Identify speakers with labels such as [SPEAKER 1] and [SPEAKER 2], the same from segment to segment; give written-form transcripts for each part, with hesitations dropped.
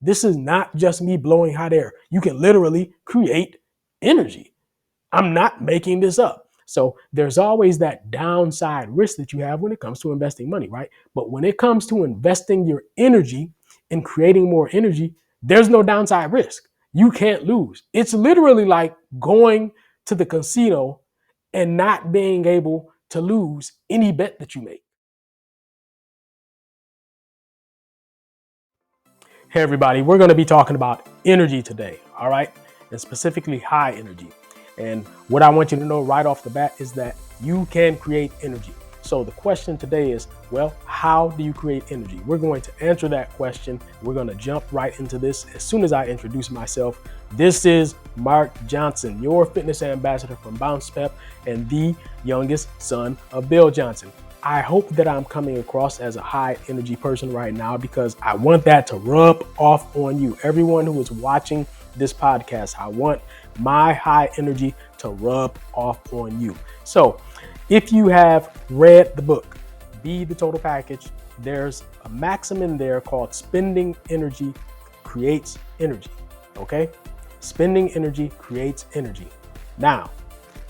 [SPEAKER 1] This is not just me blowing hot air. You can literally create energy. I'm not making this up. So there's always that downside risk that you have when it comes to investing money, right? But when it comes to investing your energy and creating more energy, there's no downside risk. You can't lose. It's literally like going to the casino and not being able to lose any bet that you make. Hey, everybody, we're going to be talking about energy today, all right? And specifically high energy. And what I want you to know right off the bat is that you can create energy. So the question today is, well, how do you create energy? We're going to answer that question. We're going to jump right into this as soon as I introduce myself. This is Mark Johnson, your fitness ambassador from Bounce Pep and the youngest son of Bill Johnson. I hope that I'm coming across as a high energy person right now because I want that to rub off on you. Everyone who is watching this podcast, I want my high energy to rub off on you. So if you have read the book, Be the Total Package, there's a maxim in there called spending energy creates energy. Okay? Spending energy creates energy. Now,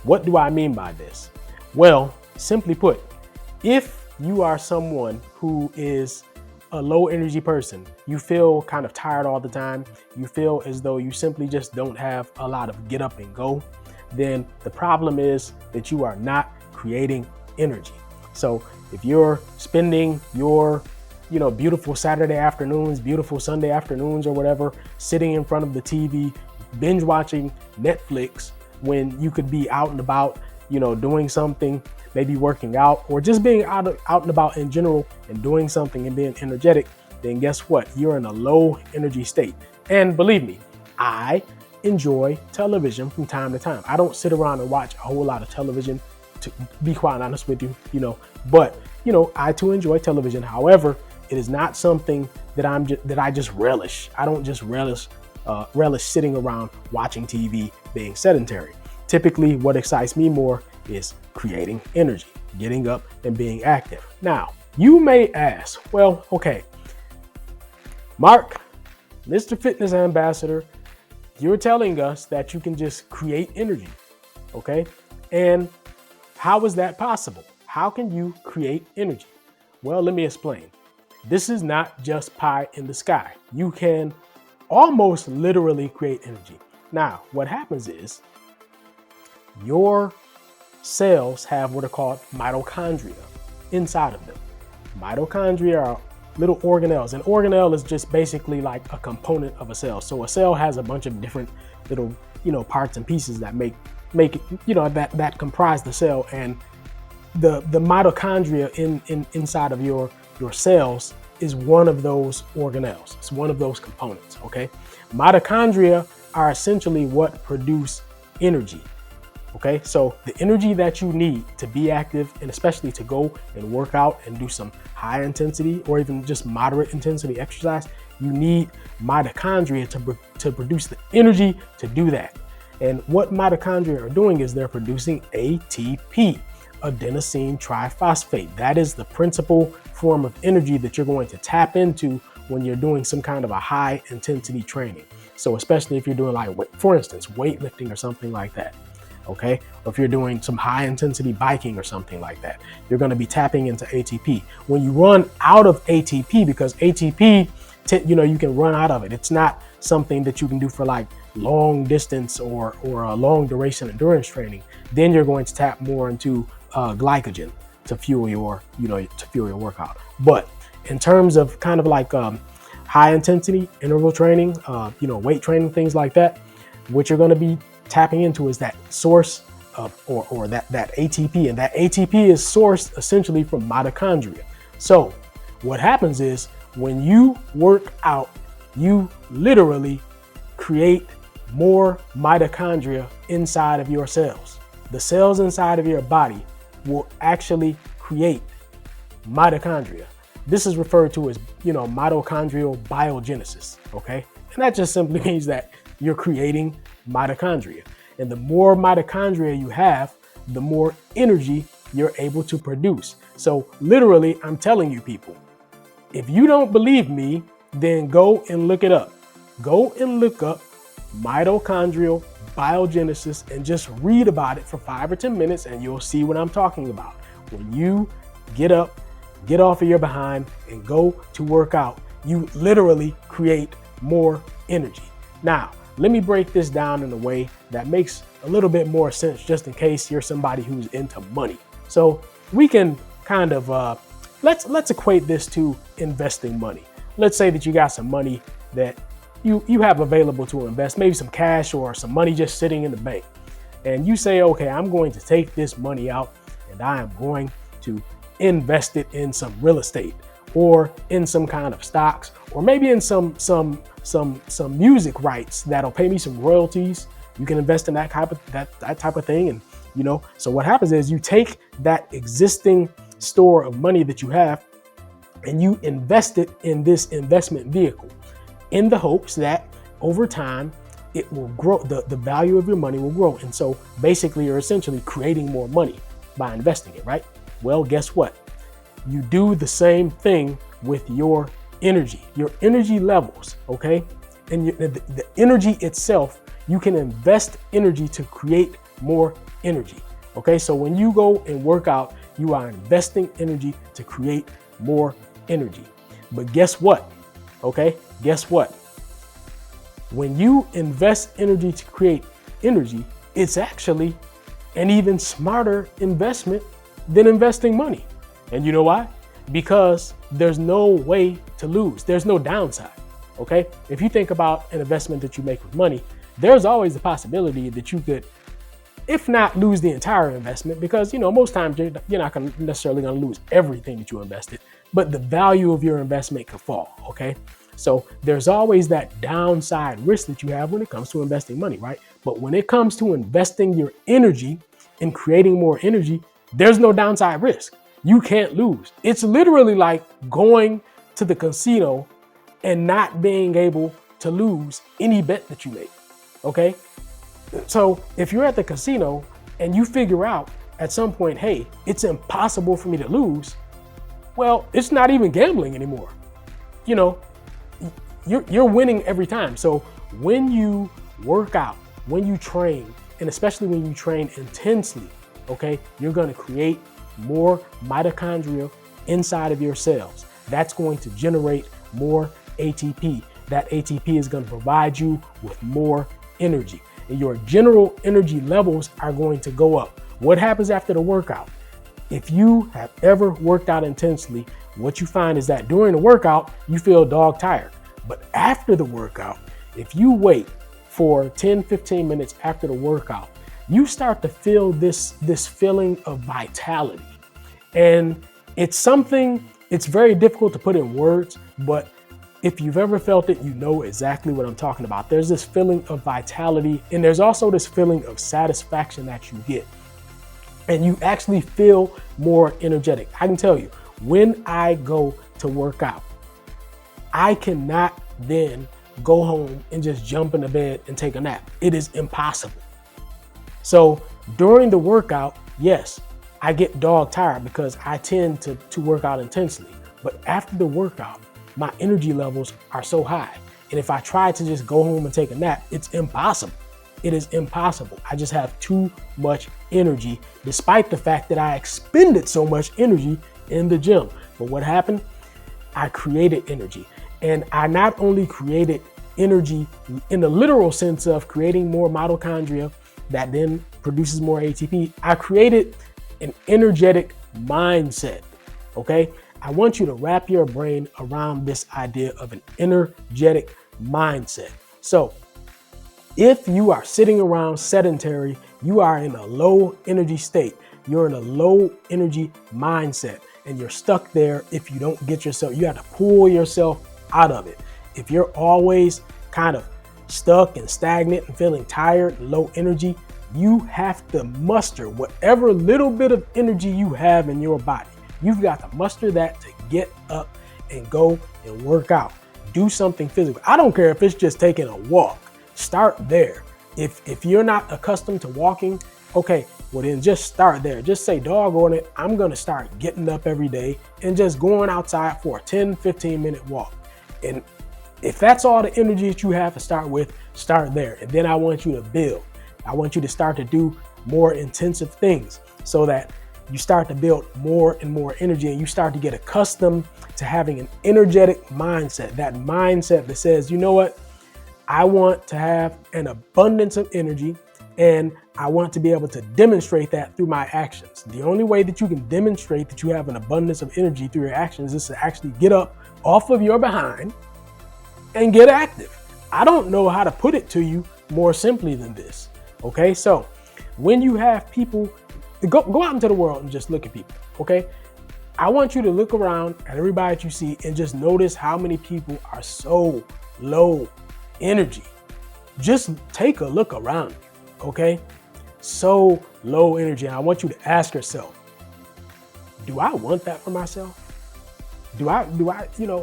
[SPEAKER 1] what do I mean by this? Well, simply put, if you are someone who is a low energy person, you feel kind of tired all the time, you feel as though you simply just don't have a lot of get up and go, then the problem is that you are not creating energy. So if you're spending your, beautiful Saturday afternoons, beautiful Sunday afternoons or whatever, sitting in front of the TV, binge watching Netflix when you could be out and about, doing something, maybe working out or just being out and about in general and doing something and being energetic, then guess what? You're in a low energy state. And believe me, I enjoy television from time to time. I don't sit around and watch a whole lot of television, to be quite honest with you, but I too enjoy television. However, it is not something that I just relish. I don't just relish sitting around watching TV, being sedentary. Typically, what excites me more is creating energy, getting up and being active. Now, you may ask, well, okay, Mark, Mr. Fitness Ambassador, you're telling us that you can just create energy, okay? And how is that possible? How can you create energy? Well, let me explain. This is not just pie in the sky. You can almost literally create energy. Now, what happens is your cells have what are called mitochondria inside of them. Mitochondria are little organelles. An organelle is just basically like a component of a cell. So a cell has a bunch of different little, parts and pieces that make it, that comprise the cell. And the mitochondria inside of your cells is one of those organelles. It's one of those components, okay? Mitochondria are essentially what produce energy. Okay, so the energy that you need to be active and especially to go and work out and do some high intensity or even just moderate intensity exercise, you need mitochondria to produce the energy to do that. And what mitochondria are doing is they're producing ATP, adenosine triphosphate. That is the principal form of energy that you're going to tap into when you're doing some kind of a high intensity training. So especially if you're doing for instance, weightlifting or something like that. Okay, or if you're doing some high intensity biking or something like that, you're going to be tapping into ATP. When you run out of ATP, because ATP, you can run out of it. It's not something that you can do for long distance or a long duration endurance training. Then you're going to tap more into glycogen to fuel your workout. But in terms of kind of high intensity interval training, weight training, things like that, what you're going to be tapping into is that source of or that ATP, and that ATP is sourced essentially from mitochondria. So what happens is when you work out, you literally create more mitochondria inside of your cells. The cells inside of your body will actually create mitochondria. This is referred to as, mitochondrial biogenesis, okay? And that just simply means that you're creating mitochondria. And the more mitochondria you have, the more energy you're able to produce. So literally, I'm telling you people, if you don't believe me, then go and look it up. Go and look up mitochondrial biogenesis and just read about it for 5 or 10 minutes and you'll see what I'm talking about. When you get up, get off of your behind and go to work out, you literally create more energy. Now, let me break this down in a way that makes a little bit more sense, just in case you're somebody who's into money. So we can kind of, let's equate this to investing money. Let's say that you got some money that you have available to invest, maybe some cash or some money just sitting in the bank. And you say, okay, I'm going to take this money out and I am going to invest it in some real estate or in some kind of stocks, or maybe in some music rights that'll pay me some royalties. You can invest in that type of thing. And so what happens is you take that existing store of money that you have and you invest it in this investment vehicle in the hopes that over time it will grow, the value of your money will grow. And so basically you're essentially creating more money by investing it, right? Well, guess what? You do the same thing with your energy levels, okay? And the energy itself, you can invest energy to create more energy, okay? So when you go and work out, you are investing energy to create more energy. But guess what? Okay, guess what? When you invest energy to create energy, it's actually an even smarter investment than investing money. And you know why? Because there's no way to lose. There's no downside, okay? If you think about an investment that you make with money, there's always the possibility that you could, if not lose the entire investment, because most times you're not necessarily going to lose everything that you invested, but the value of your investment could fall, okay? So there's always that downside risk that you have when it comes to investing money, right? But when it comes to investing your energy and creating more energy, there's no downside risk. You can't lose. It's literally like going to the casino and not being able to lose any bet that you make, okay? So if you're at the casino and you figure out at some point, hey, it's impossible for me to lose, well, it's not even gambling anymore. You're winning every time. So when you work out, when you train, and especially when you train intensely, okay, you're going to create more mitochondria inside of your cells. That's going to generate more ATP. That ATP is going to provide you with more energy. And your general energy levels are going to go up. What happens after the workout? If you have ever worked out intensely, what you find is that during the workout, you feel dog tired. But after the workout, if you wait for 10, 15 minutes after the workout, you start to feel this feeling of vitality. And it's very difficult to put in words, but if you've ever felt it, you know exactly what I'm talking about. There's this feeling of vitality, and there's also this feeling of satisfaction that you get. And you actually feel more energetic. I can tell you, when I go to work out, I cannot then go home and just jump in the bed and take a nap. It is impossible. So during the workout, yes, I get dog tired because I tend to work out intensely. But after the workout, my energy levels are so high. And if I try to just go home and take a nap, it's impossible. It is impossible. I just have too much energy, despite the fact that I expended so much energy in the gym. But what happened? I created energy. And I not only created energy in the literal sense of creating more mitochondria that then produces more ATP, I created an energetic mindset, okay? I want you to wrap your brain around this idea of an energetic mindset. So if you are sitting around sedentary, you are in a low energy state, you're in a low energy mindset, and you're stuck there if you don't get yourself, you have to pull yourself out of it. If you're always kind of stuck and stagnant and feeling tired, low energy, you have to muster whatever little bit of energy you have in your body. You've got to muster that to get up and go and work out. Do something physical. I don't care if it's just taking a walk. Start there. If you're not accustomed to walking, okay, well then just start there. Just say, doggone it, I'm gonna start getting up every day and just going outside for a 10, 15 minute walk. And If that's all the energy that you have to start with, start there. And then I want you to build. I want you to start to do more intensive things so that you start to build more and more energy, and you start to get accustomed to having an energetic mindset, that mindset that says, you know what, I want to have an abundance of energy, and I want to be able to demonstrate that through my actions. The only way that you can demonstrate that you have an abundance of energy through your actions is to actually get up off of your behind and get active. I don't know how to put it to you more simply than this. Okay, so when you have people, go out into the world and just look at people. Okay, I want you to look around at everybody that you see and just notice how many people are so low energy. Just take a look around you. Okay, so low energy. And I want you to ask yourself, do I want that for myself? Do I,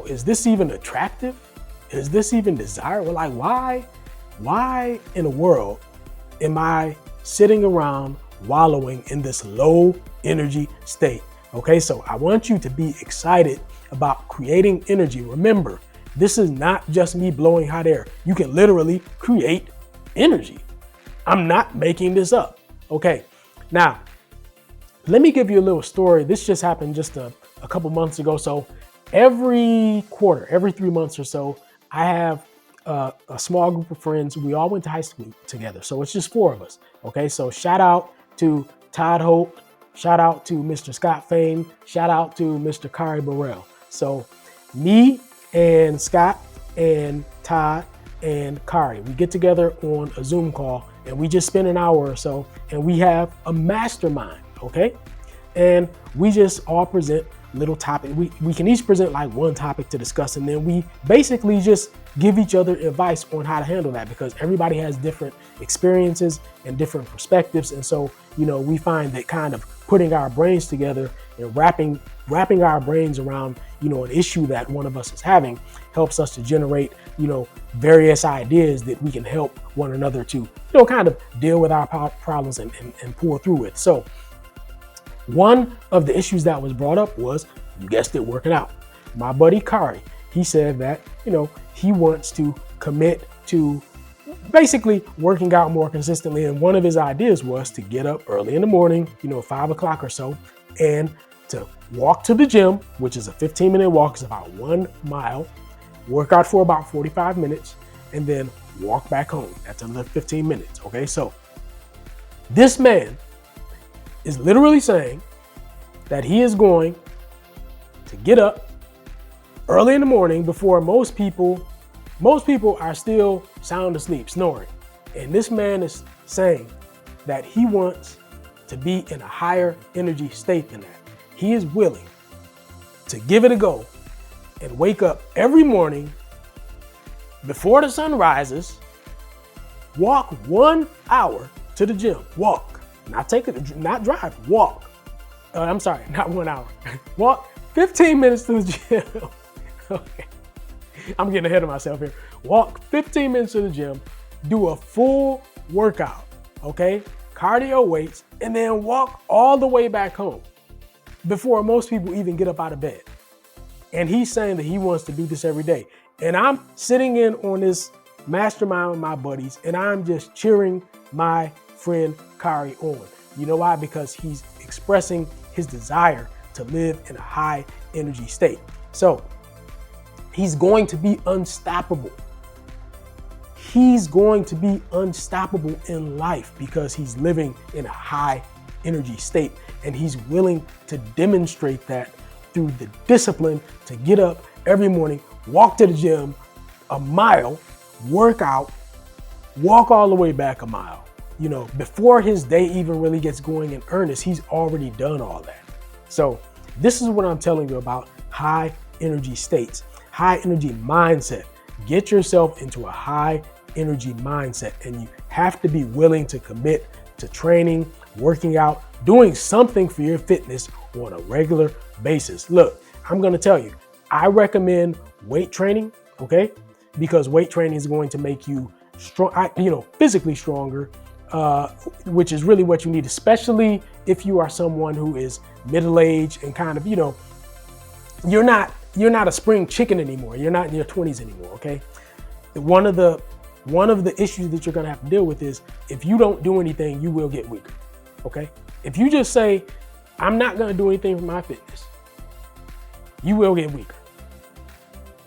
[SPEAKER 1] is this even attractive? Is this even desirable? Like, why in the world am I sitting around wallowing in this low energy state? Okay, so I want you to be excited about creating energy. Remember, this is not just me blowing hot air. You can literally create energy. I'm not making this up. Okay, now let me give you a little story. This just happened just a couple months ago. So every quarter, every 3 months or so, I have a small group of friends. We all went to high school together. So it's just 4 of us. Okay, so shout out to Todd Holt. Shout out to Mr. Scott Fame. Shout out to Mr. Kari Burrell. So me and Scott and Todd and Kari, we get together on a Zoom call and we just spend an hour or so and we have a mastermind, okay? And we just all present little topic. We can each present like one topic to discuss, and then we basically just give each other advice on how to handle that, because everybody has different experiences and different perspectives. And so, we find that kind of putting our brains together and wrapping our brains around, an issue that one of us is having helps us to generate, various ideas that we can help one another to, kind of deal with our problems and pull through it. So one of the issues that was brought up was, you guessed it, working out. My buddy Kari, he said that, he wants to commit to basically working out more consistently. And one of his ideas was to get up early in the morning, 5 o'clock or so, and to walk to the gym, which is a 15-minute walk. It's about 1 mile, work out for about 45 minutes, and then walk back home. That's another 15 minutes. Okay, so this man is literally saying that he is going to get up early in the morning before most people are still sound asleep, snoring. And this man is saying that he wants to be in a higher energy state than that. He is willing to give it a go and wake up every morning before the sun rises, walk 1 hour to the gym, walk. Not drive, walk. I'm sorry, not 1 hour. Walk 15 minutes to the gym. Okay, I'm getting ahead of myself here. Walk 15 minutes to the gym, do a full workout, okay? Cardio weights, and then walk all the way back home before most people even get up out of bed. And he's saying that he wants to do this every day. And I'm sitting in on this mastermind with my buddies, and I'm just cheering my friend Kari on. You know why? Because he's expressing his desire to live in a high energy state. So he's going to be unstoppable. He's going to be unstoppable in life because he's living in a high energy state, and he's willing to demonstrate that through the discipline to get up every morning, walk to the gym 1 mile, work out, walk all the way back 1 mile. Before his day even really gets going in earnest, he's already done all that. So this is what I'm telling you about high energy states, high energy mindset. Get yourself into a high energy mindset, and you have to be willing to commit to training, working out, doing something for your fitness on a regular basis. Look, I'm going to tell you, I recommend weight training, okay? Because weight training is going to make you strong, physically stronger, which is really what you need, especially if you are someone who is middle-aged and kind of, you're not you're not a spring chicken anymore. You're not in your 20s anymore, okay? One of the issues that you're gonna have to deal with is if you don't do anything, you will get weaker, okay? If you just say, I'm not gonna do anything for my fitness, you will get weaker.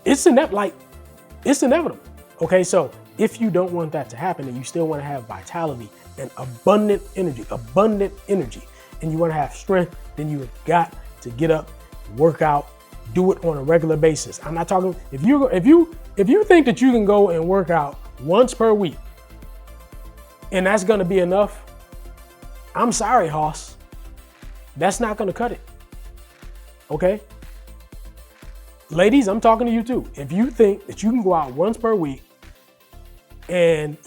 [SPEAKER 1] It's inevitable, okay? So if you don't want that to happen and you still wanna have vitality and abundant energy, and you wanna have strength, then you have got to get up, work out, do it on a regular basis. I'm not talking, if you think that you can go and work out once per week and that's gonna be enough, I'm sorry, Hoss. That's not gonna cut it, okay? Ladies, I'm talking to you too. If you think that you can go out once per week and,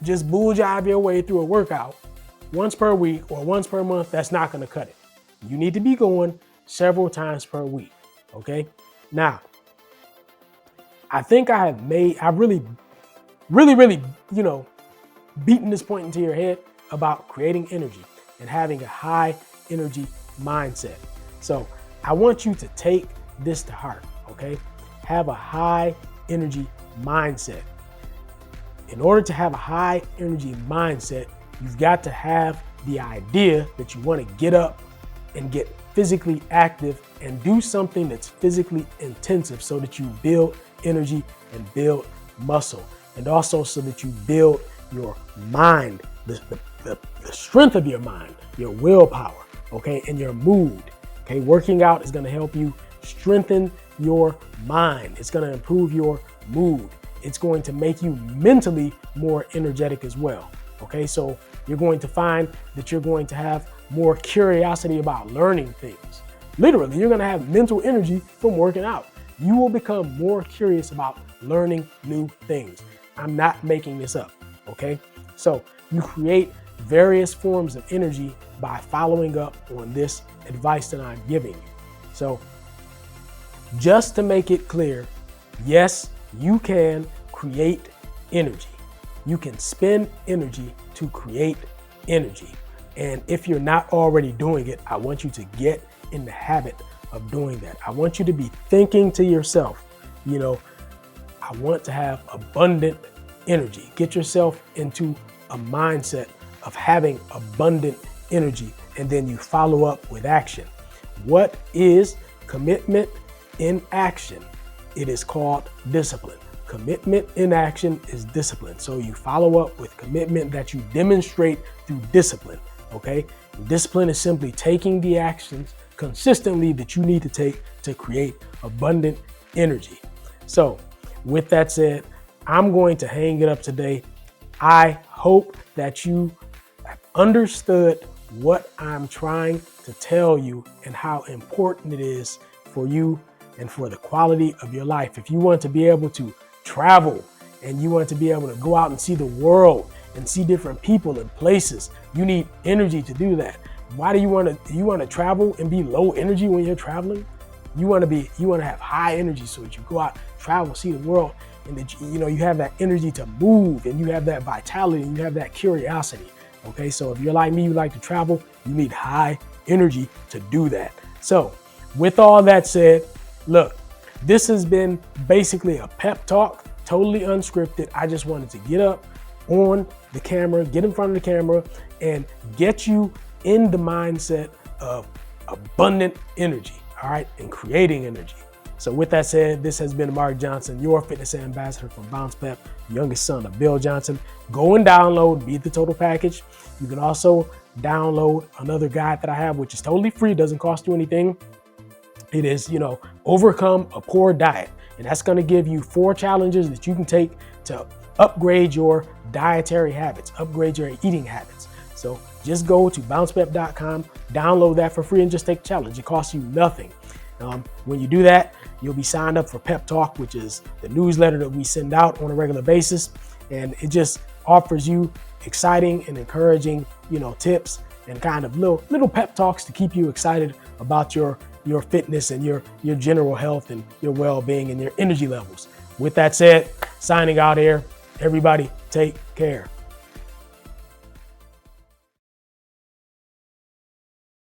[SPEAKER 1] just bull jive your way through a workout once per week or once per month, that's not gonna cut it. You need to be going several times per week, okay? Now, I think I've really, beaten this point into your head about creating energy and having a high energy mindset. So I want you to take this to heart, okay? Have a high energy mindset. In order to have a high energy mindset, you've got to have the idea that you want to get up and get physically active and do something that's physically intensive so that you build energy and build muscle, and also so that you build your mind, the strength of your mind, your willpower, okay, and your mood, okay? Working out is going to help you strengthen your mind. It's going to improve your mood. It's going to make you mentally more energetic as well, okay? So you're going to find that you're going to have more curiosity about learning things. Literally, you're going to have mental energy from working out. You will become more curious about learning new things. I'm not making this up, okay? So you create various forms of energy by following up on this advice that I'm giving you. So just to make it clear, yes, you can create energy. You can spend energy to create energy. And if you're not already doing it, I want you to get in the habit of doing that. I want you to be thinking to yourself, I want to have abundant energy. Get yourself into a mindset of having abundant energy, and then you follow up with action. What is commitment in action? It is called discipline. Commitment in action is discipline. So you follow up with commitment that you demonstrate through discipline, okay? Discipline is simply taking the actions consistently that you need to take to create abundant energy. So with that said, I'm going to hang it up today. I hope that you have understood what I'm trying to tell you and how important it is for you and for the quality of your life. If you want to be able to travel and you want to be able to go out and see the world and see different people and places, you need energy to do that. Why do you want to travel and be low energy when you're traveling? You want to have high energy so that you go out, travel, see the world, and that you have that energy to move, and you have that vitality, and you have that curiosity. Okay, so if you're like me, you like to travel, you need high energy to do that. So with all that said, look, this has been basically a pep talk, totally unscripted. I just wanted to get up on the camera, get in front of the camera, and get you in the mindset of abundant energy, all right, and creating energy. So with that said, this has been Mark Johnson, your fitness ambassador from Bounce Pep, youngest son of Bill Johnson. Go and download Beat the Total Package. You can also download another guide that I have, which is totally free, doesn't cost you anything. It is, overcome a poor diet. And that's going to give you 4 challenges that you can take to upgrade your dietary habits, upgrade your eating habits. So just go to bouncepep.com, download that for free, and just take the challenge. It costs you nothing. When you do that, you'll be signed up for Pep Talk, which is the newsletter that we send out on a regular basis. And it just offers you exciting and encouraging, tips and kind of little pep talks to keep you excited about your fitness and your general health and your well-being and your energy levels. With that said, signing out here, everybody take care.